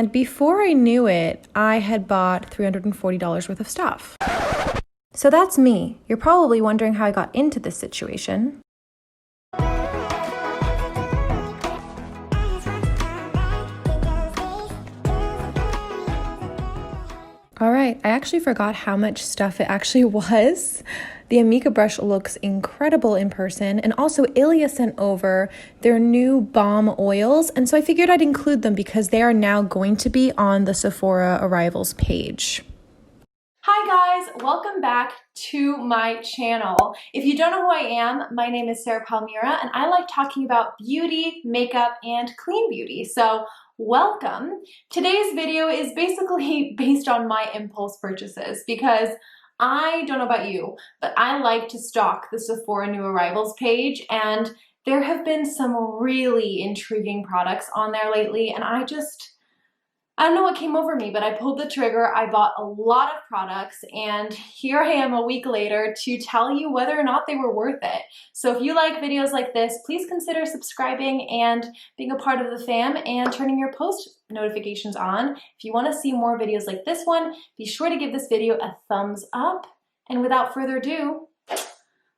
And before I knew it, I had bought $340 worth of stuff. So that's me. You're probably wondering how I got into this situation. All right, I actually forgot how much stuff it actually was. The Amika brush looks incredible in person, and also Ilia sent over their new balm oils, and so I figured I'd include them because they are now going to be on the Sephora arrivals page. Hi guys, welcome back to my channel. If you don't know who I am, my name is Sarah Palmyra, and I like talking about beauty, makeup, and clean beauty. So welcome. Today's video is basically based on my impulse purchases because I don't know about you, but I like to stalk the Sephora new arrivals page, and there have been some really intriguing products on there lately, and I don't know what came over me, but I pulled the trigger. I bought a lot of products, and here I am a week later to tell you whether or not they were worth it. So if you like videos like this, please consider subscribing and being a part of the fam and turning your post notifications on. If you want to see more videos like this one, be sure to give this video a thumbs up. And without further ado,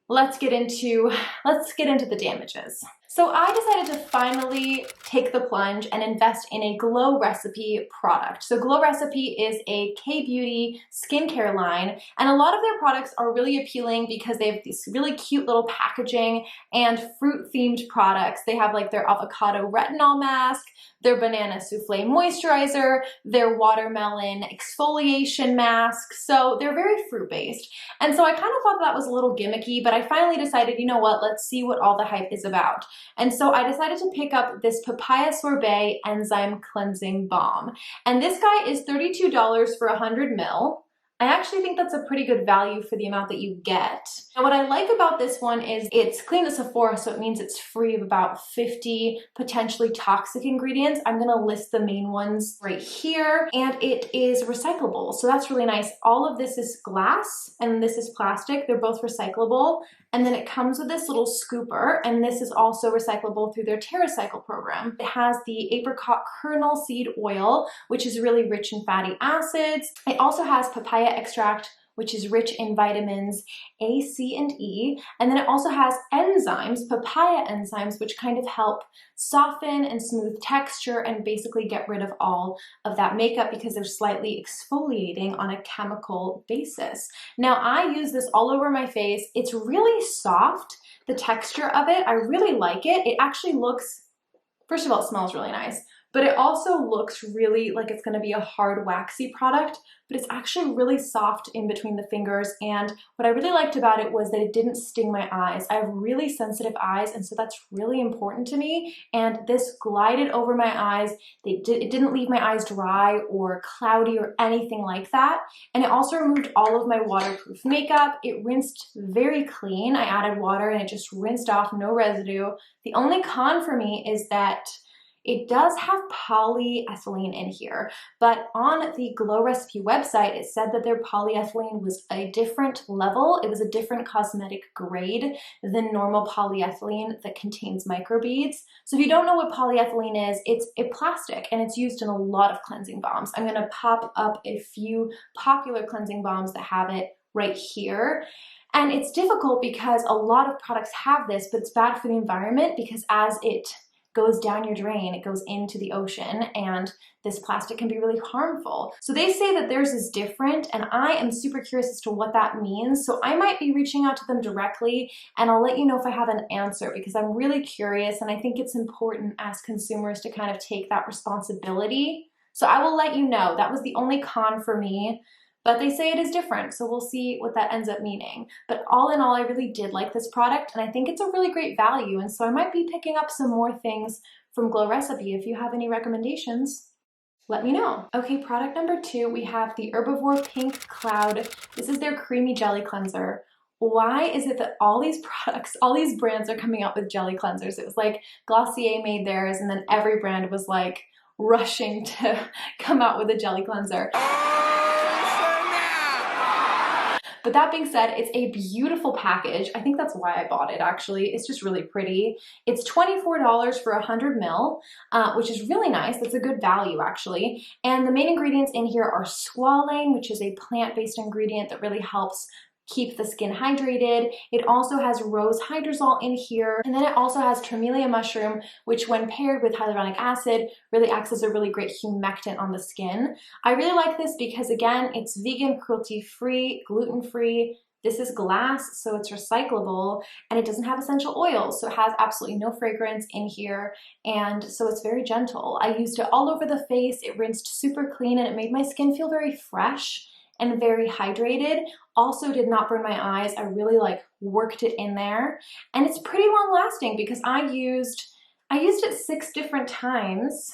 let's get into the damages. So I decided to finally take the plunge and invest in a Glow Recipe product. So Glow Recipe is a K-beauty skincare line, and a lot of their products are really appealing because they have this really cute little packaging and fruit-themed products. They have like their avocado retinol mask, their banana souffle moisturizer, their watermelon exfoliation mask. So they're very fruit-based. And so I kind of thought that was a little gimmicky, but I finally decided, you know what, let's see what all the hype is about. And so I decided to pick up this Papaya Sorbet Enzyme Cleansing Balm. And this guy is $32 for 100 ml. I actually think that's a pretty good value for the amount that you get. And what I like about this one is it's clean to Sephora, so it means it's free of about 50 potentially toxic ingredients. I'm gonna list the main ones right here, and it is recyclable, so that's really nice. All of this is glass and this is plastic. They're both recyclable. And then it comes with this little scooper, and this is also recyclable through their TerraCycle program. It has the apricot kernel seed oil, which is really rich in fatty acids. It also has papaya extract, which is rich in vitamins A, C, and E. And then it also has enzymes, papaya enzymes, which kind of help soften and smooth texture and basically get rid of all of that makeup because they're slightly exfoliating on a chemical basis. Now, I use this all over my face. It's really soft, the texture of it. I really like it. It actually looks, first of all, it smells really nice, but it also looks really like it's gonna be a hard, waxy product, but it's actually really soft in between the fingers. And what I really liked about it was that it didn't sting my eyes. I have really sensitive eyes, and so that's really important to me. And this glided over my eyes. It didn't leave my eyes dry or cloudy or anything like that. And it also removed all of my waterproof makeup. It rinsed very clean. I added water and it just rinsed off, no residue. The only con for me is that it does have polyethylene in here, but on the Glow Recipe website, it said that their polyethylene was a different level. It was a different cosmetic grade than normal polyethylene that contains microbeads. So if you don't know what polyethylene is, it's a plastic and it's used in a lot of cleansing balms. I'm gonna pop up a few popular cleansing balms that have it right here. And it's difficult because a lot of products have this, but it's bad for the environment because as it goes down your drain, it goes into the ocean, and this plastic can be really harmful. So they say that theirs is different, and I am super curious as to what that means. So I might be reaching out to them directly, and I'll let you know if I have an answer because I'm really curious, and I think it's important as consumers to kind of take that responsibility. So I will let you know. That was the only con for me. But they say it is different, so we'll see what that ends up meaning. But all in all, I really did like this product, and I think it's a really great value, and so I might be picking up some more things from Glow Recipe. If you have any recommendations, let me know. Okay, product number 2, we have the Herbivore Pink Cloud. This is their creamy jelly cleanser. Why is it that all these products, all these brands are coming out with jelly cleansers? It was like Glossy made theirs, and then every brand was like rushing to come out with a jelly cleanser. But that being said, it's a beautiful package. I think that's why I bought it, actually. It's just really pretty. It's $24 for 100 ml, which is really nice. That's a good value, actually. And the main ingredients in here are squalane, which is a plant-based ingredient that really helps keep the skin hydrated. It also has rose hydrosol in here, and then it also has tremella mushroom, which when paired with hyaluronic acid really acts as a really great humectant on the skin. I really like this because, again, it's vegan, cruelty-free, gluten-free. This is glass, so it's recyclable, and it doesn't have essential oils, so it has absolutely no fragrance in here, and so it's very gentle. I used it all over the face. It rinsed super clean, and it made my skin feel very fresh and very hydrated. Also did not burn my eyes. I really worked it in there, and it's pretty long lasting because I used it 6 different times,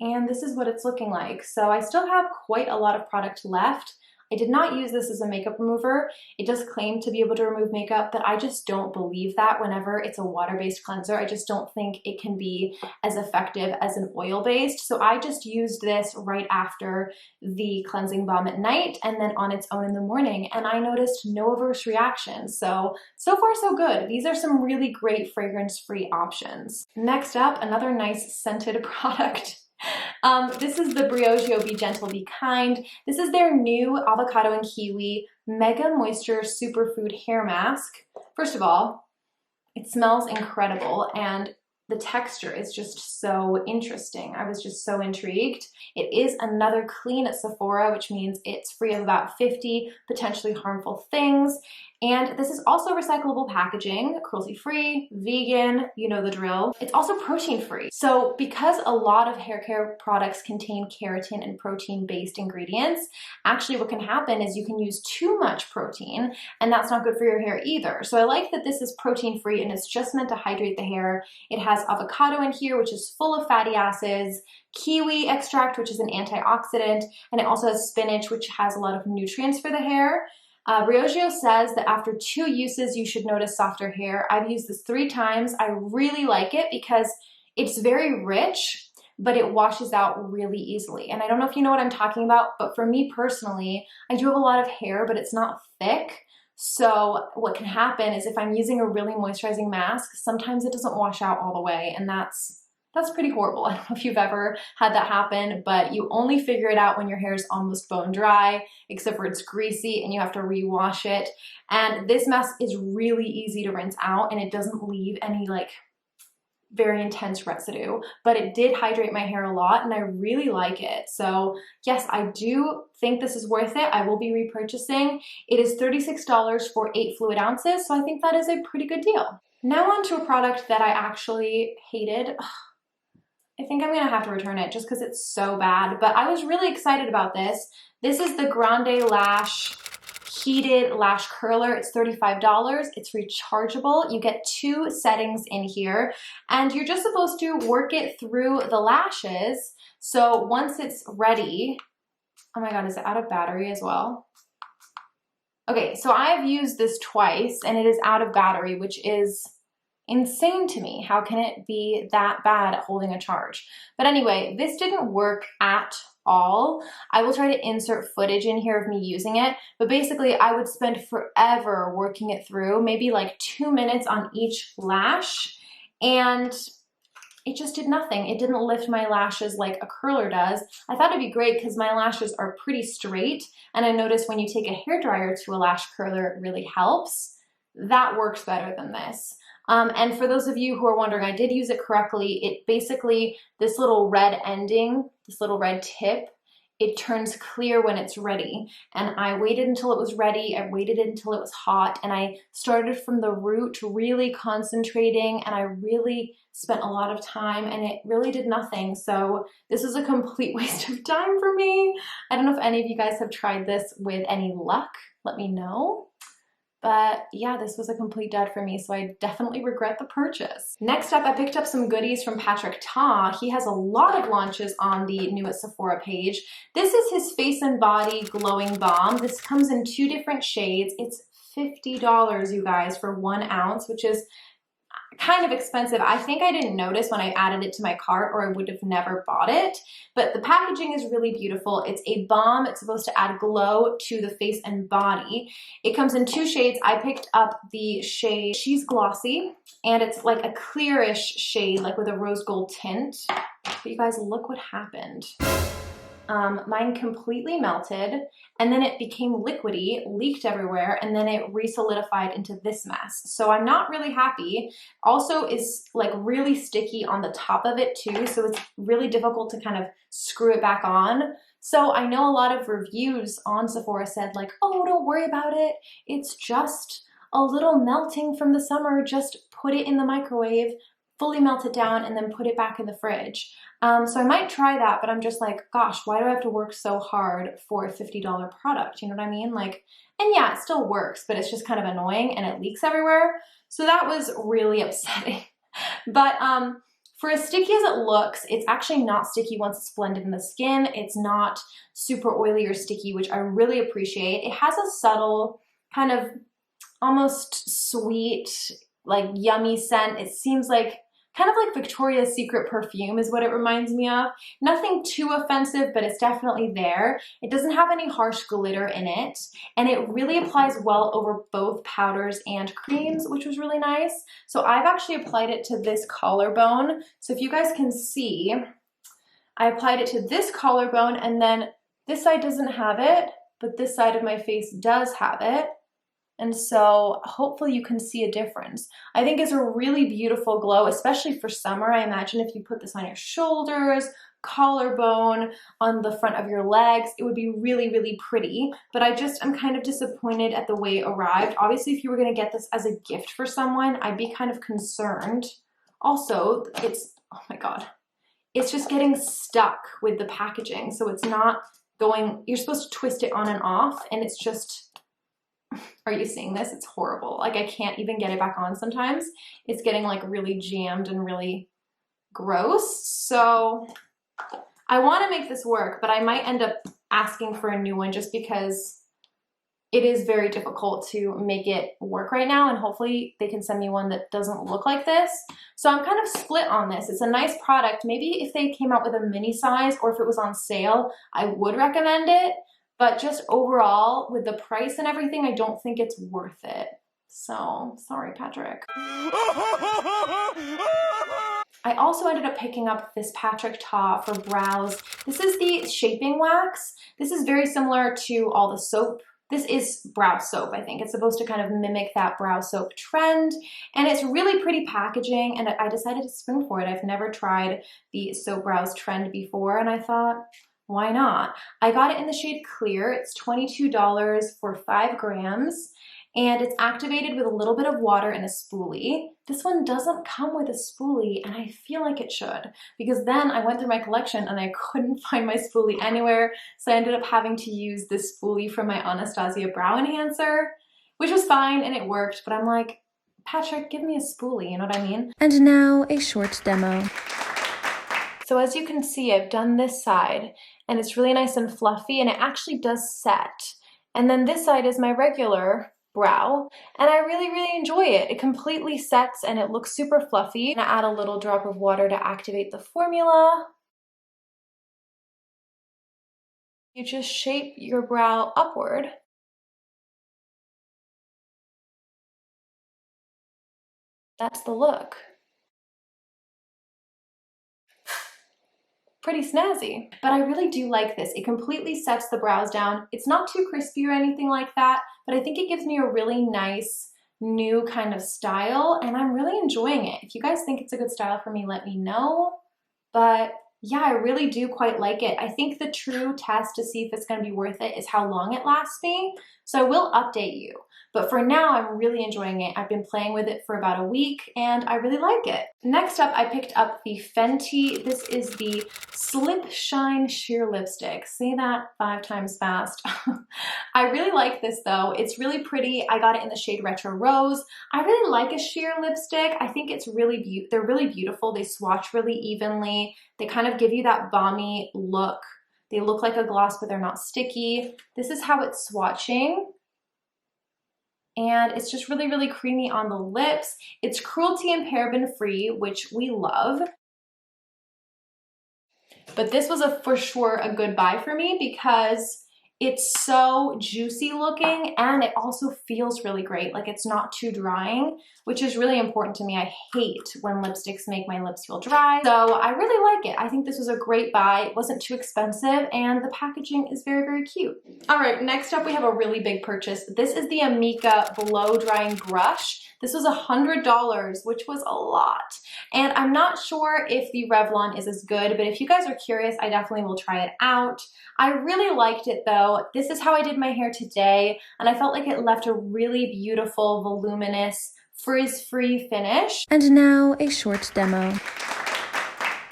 and this is what it's looking like. So I still have quite a lot of product left. I did not use this as a makeup remover. It does claim to be able to remove makeup, but I just don't believe that whenever it's a water-based cleanser. I just don't think it can be as effective as an oil-based. So I just used this right after the cleansing balm at night and then on its own in the morning, and I noticed no adverse reactions. So far so good. These are some really great fragrance-free options. Next up, another nice scented product. This is the Briogeo Be Gentle, Be Kind. This is their new avocado and kiwi Mega Moisture Superfood Hair Mask. First of all, it smells incredible, and the texture is just so interesting. I was just so intrigued. It is another clean at Sephora, which means it's free of about 50 potentially harmful things. And this is also recyclable packaging, cruelty-free, vegan, you know the drill. It's also protein-free. So because a lot of hair care products contain keratin and protein-based ingredients, actually what can happen is you can use too much protein, and that's not good for your hair either. So I like that this is protein-free and it's just meant to hydrate the hair. It has avocado in here, which is full of fatty acids, kiwi extract, which is an antioxidant, and it also has spinach, which has a lot of nutrients for the hair. Briogeo says that after 2 uses, you should notice softer hair. I've used this 3 times. I really like it because it's very rich, but it washes out really easily. And I don't know if you know what I'm talking about, but for me personally, I do have a lot of hair, but it's not thick. So what can happen is if I'm using a really moisturizing mask, sometimes it doesn't wash out all the way, and that's pretty horrible. I don't know if you've ever had that happen, but you only figure it out when your hair is almost bone dry, except for it's greasy and you have to rewash it. And this mask is really easy to rinse out, and it doesn't leave any very intense residue, but it did hydrate my hair a lot, and I really like it. So yes, I do think this is worth it. I will be repurchasing. It is $36 for 8 fluid ounces, so I think that is a pretty good deal. Now on to a product that I actually hated. I think I'm gonna have to return it just because it's so bad, but I was really excited about this. This is the Grandelash Heated Lash Curler. It's $35. It's rechargeable. You get 2 settings in here, and you're just supposed to work it through the lashes. So once it's ready, oh my God, is it out of battery as well? Okay, so I've used this twice and it is out of battery, which is insane to me. How can it be that bad at holding a charge? But anyway, this didn't work at all. I will try to insert footage in here of me using it, but basically I would spend forever working it through, maybe 2 minutes on each lash, and it just did nothing. It didn't lift my lashes like a curler does. I thought it'd be great because my lashes are pretty straight, and I noticed when you take a hairdryer to a lash curler, it really helps. That works better than this. And for those of you who are wondering, I did use it correctly. It basically, this little red ending, this little red tip, it turns clear when it's ready. And I waited until it was ready. I waited until it was hot, and I started from the root, really concentrating, and I really spent a lot of time, and it really did nothing. So this was a complete waste of time for me. I don't know if any of you guys have tried this with any luck. Let me know. But yeah, this was a complete dud for me, so I definitely regret the purchase. Next up, I picked up some goodies from Patrick Ta. He has a lot of launches on the New at Sephora page. This is his Face and Body Glowing Balm. This comes in 2 different shades. It's $50, you guys, for 1 ounce, which is kind of expensive. I think I didn't notice when I added it to my cart, or I would have never bought it, but the packaging is really beautiful. It's a balm. It's supposed to add glow to the face and body. It comes in 2 shades. I picked up the shade She's Glossy, and it's like a clearish shade, like with a rose gold tint. But you guys, look what happened. Mine completely melted, and then it became liquidy, leaked everywhere, and then it re-solidified into this mess. So I'm not really happy. Also is like really sticky on the top of it too, so it's really difficult to kind of screw it back on. So I know a lot of reviews on Sephora said like, oh, don't worry about it. It's just a little melting from the summer. Just put it in the microwave, fully melt it down, and then put it back in the fridge. So I might try that, but I'm just like, gosh, why do I have to work so hard for a $50 product? You know what I mean? Like, and yeah, it still works, but it's just kind of annoying and it leaks everywhere. So that was really upsetting. But for as sticky as it looks, it's actually not sticky once it's blended in the skin. It's not super oily or sticky, which I really appreciate. It has a subtle kind of almost sweet, like yummy scent. It seems like kind of like Victoria's Secret perfume is what it reminds me of. Nothing too offensive, but it's definitely there. It doesn't have any harsh glitter in it, and it really applies well over both powders and creams, which was really nice. So I've actually applied it to this collarbone. So if you guys can see, I applied it to this collarbone, and then this side doesn't have it, but this side of my face does have it. And so hopefully you can see a difference. I think it's a really beautiful glow, especially for summer. I imagine if you put this on your shoulders, collarbone, on the front of your legs, it would be really, really pretty. But I'm kind of disappointed at the way it arrived. Obviously, if you were gonna get this as a gift for someone, I'd be kind of concerned. Also, oh my God, it's just getting stuck with the packaging. So it's not going, you're supposed to twist it on and off, and it's just, are you seeing this? It's horrible. Like I can't even get it back on sometimes. It's getting like really jammed and really gross. So I want to make this work, but I might end up asking for a new one just because it is very difficult to make it work right now, and hopefully they can send me one that doesn't look like this. So I'm kind of split on this. It's a nice product. Maybe if they came out with a mini size or if it was on sale, I would recommend it. But just overall, with the price and everything, I don't think it's worth it. So, sorry, Patrick. I also ended up picking up this Patrick Ta for brows. This is the shaping wax. This is very similar to all the soap. This is brow soap, I think. It's supposed to kind of mimic that brow soap trend. And it's really pretty packaging, and I decided to swing for it. I've never tried the soap brows trend before, and I thought, why not? I got it in the shade Clear. It's $22 for 5 grams, and it's activated with a little bit of water and a spoolie. This one doesn't come with a spoolie, and I feel like it should, because then I went through my collection and I couldn't find my spoolie anywhere, so I ended up having to use this spoolie from my Anastasia Brow Enhancer, which was fine and it worked, but I'm like, Patrick, give me a spoolie, you know what I mean? And now a short demo. So as you can see, I've done this side, and it's really nice and fluffy, and it actually does set. And then this side is my regular brow, and I really, really enjoy it. It completely sets, and it looks super fluffy. I'm gonna add a little drop of water to activate the formula. You just shape your brow upward. That's the look. Pretty snazzy. But I really do like this. It completely sets the brows down. It's not too crispy or anything like that, but I think it gives me a really nice new kind of style, and I'm really enjoying it. If you guys think it's a good style for me, let me know. But yeah, I really do quite like it. I think the true test to see if it's going to be worth it is how long it lasts me. So I will update you. But for now, I'm really enjoying it. I've been playing with it for about a week, and I really like it. Next up, I picked up the Fenty. This is the Slip Shine Sheer Lipstick. Say that 5 times fast. I really like this though. It's really pretty. I got it in the shade Retro Rose. I really like a sheer lipstick. I think it's really they're really beautiful. They swatch really evenly. They kind of give you that balmy look. They look like a gloss, but they're not sticky. This is how it's swatching. and it's just really, really creamy on the lips. It's cruelty and paraben free, which we love. But this was for sure a good buy for me because it's so juicy looking and it also feels really great. Like it's not too drying, which is really important to me. I hate when lipsticks make my lips feel dry. So I really like it. I think this was a great buy. It wasn't too expensive and the packaging is very, very cute. All right, next up we have a really big purchase. This is the Amika blow drying brush. This was $100, which was a lot. And I'm not sure if the Revlon is as good, but if you guys are curious, I definitely will try it out. I really liked it though. This is how I did my hair today, and I felt like it left a really beautiful, voluminous, frizz-free finish. And now a short demo.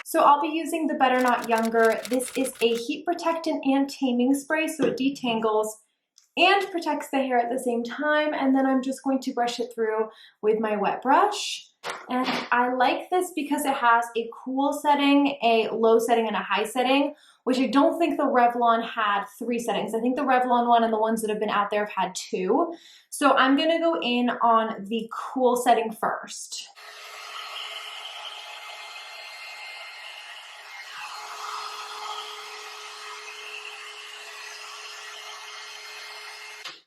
So I'll be using the Better Not Younger. This is a heat protectant and taming spray, so it detangles and protects the hair at the same time. And then I'm just going to brush it through with my wet brush. And I like this because it has a cool setting, a low setting, and a high setting, which I don't think the Revlon had 3 settings. I think the Revlon one and the ones that have been out there have had 2. So I'm gonna go in on the cool setting first.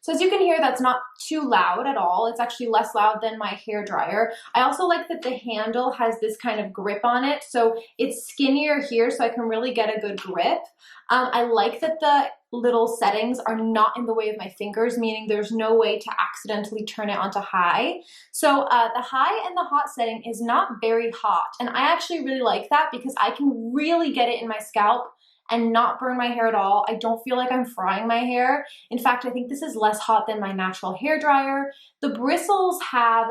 So as you can hear, that's not too loud at all. It's actually less loud than my hair dryer. I also like that the handle has this kind of grip on it. So it's skinnier here, so I can really get a good grip. I like that the little settings are not in the way of my fingers, meaning there's no way to accidentally turn it onto high. So the high and the hot setting is not very hot. And I actually really like that because I can really get it in my scalp and not burn my hair at all. I don't feel like I'm frying my hair. In fact, I think this is less hot than my natural hair dryer. The bristles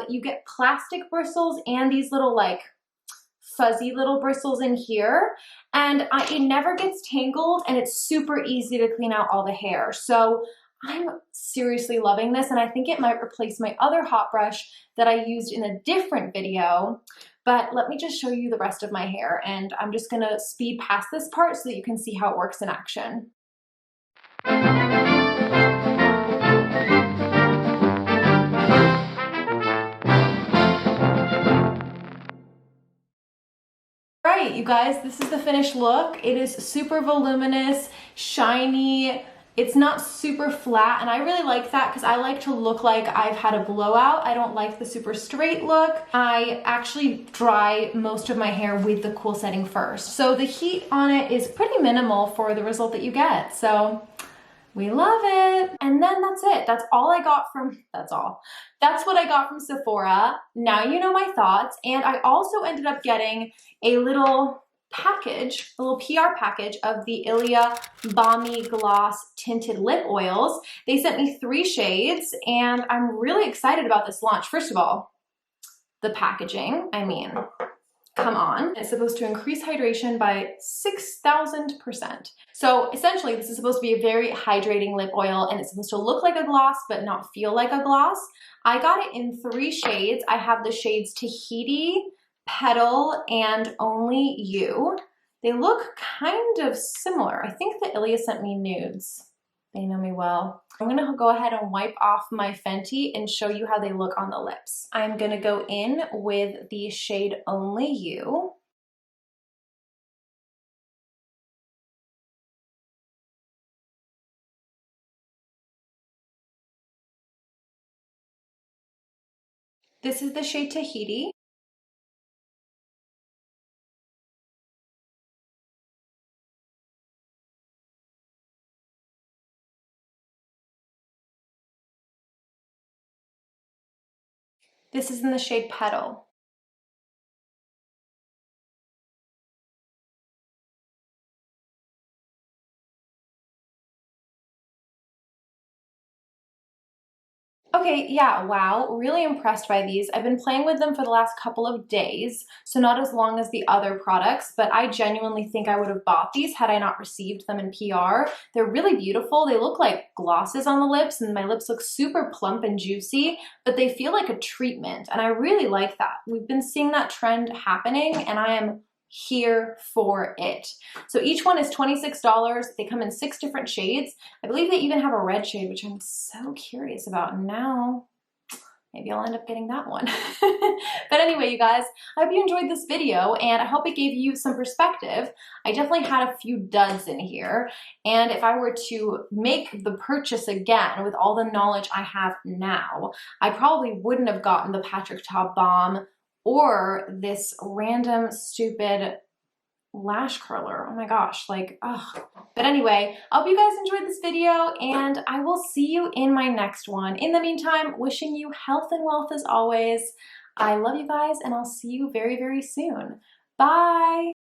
you get plastic bristles and these little like fuzzy little bristles in here. And it never gets tangled and it's super easy to clean out all the hair. So I'm seriously loving this, and I think it might replace my other hot brush that I used in a different video. But let me just show you the rest of my hair, and I'm just gonna speed past this part so that you can see how it works in action. Right, you guys, this is the finished look. It is super voluminous, shiny. It's not super flat, and I really like that because I like to look like I've had a blowout. I don't like the super straight look. I actually dry most of my hair with the cool setting first. So the heat on it is pretty minimal for the result that you get. So we love it. And then that's it. That's what I got from Sephora. Now you know my thoughts. And I also ended up getting a little package, a little PR package of the Ilia Balmy Gloss Tinted Lip Oils. They sent me 3 shades, and I'm really excited about this launch. First of all, the packaging, I mean, come on. It's supposed to increase hydration by 6,000%. So essentially, this is supposed to be a very hydrating lip oil, and it's supposed to look like a gloss, but not feel like a gloss. I got it in 3 shades. I have the shades Tahiti, Petal, and Only You. They look kind of similar. I think that Ilia sent me nudes. They know me well. I'm gonna go ahead and wipe off my Fenty and show you how they look on the lips. I'm gonna go in with the shade Only You. This is the shade Tahiti. This is in the shade Petal. Okay, yeah, wow, really impressed by these. I've been playing with them for the last couple of days, so not as long as the other products, but I genuinely think I would have bought these had I not received them in PR. They're really beautiful. They look like glosses on the lips, and my lips look super plump and juicy, but they feel like a treatment, and I really like that. We've been seeing that trend happening, and I am here for it. So each one is $26. They come in 6 different shades. I believe they even have a red shade, which I'm so curious about now. maybe I'll end up getting that one. But anyway, you guys, I hope you enjoyed this video and I hope it gave you some perspective. I definitely had a few duds in here, and if I were to make the purchase again with all the knowledge I have now, I probably wouldn't have gotten the Patrick Ta Balm or this random stupid lash curler. Oh my gosh, like, ugh. But anyway, I hope you guys enjoyed this video and I will see you in my next one. In the meantime, wishing you health and wealth as always. I love you guys and I'll see you very, very soon. Bye.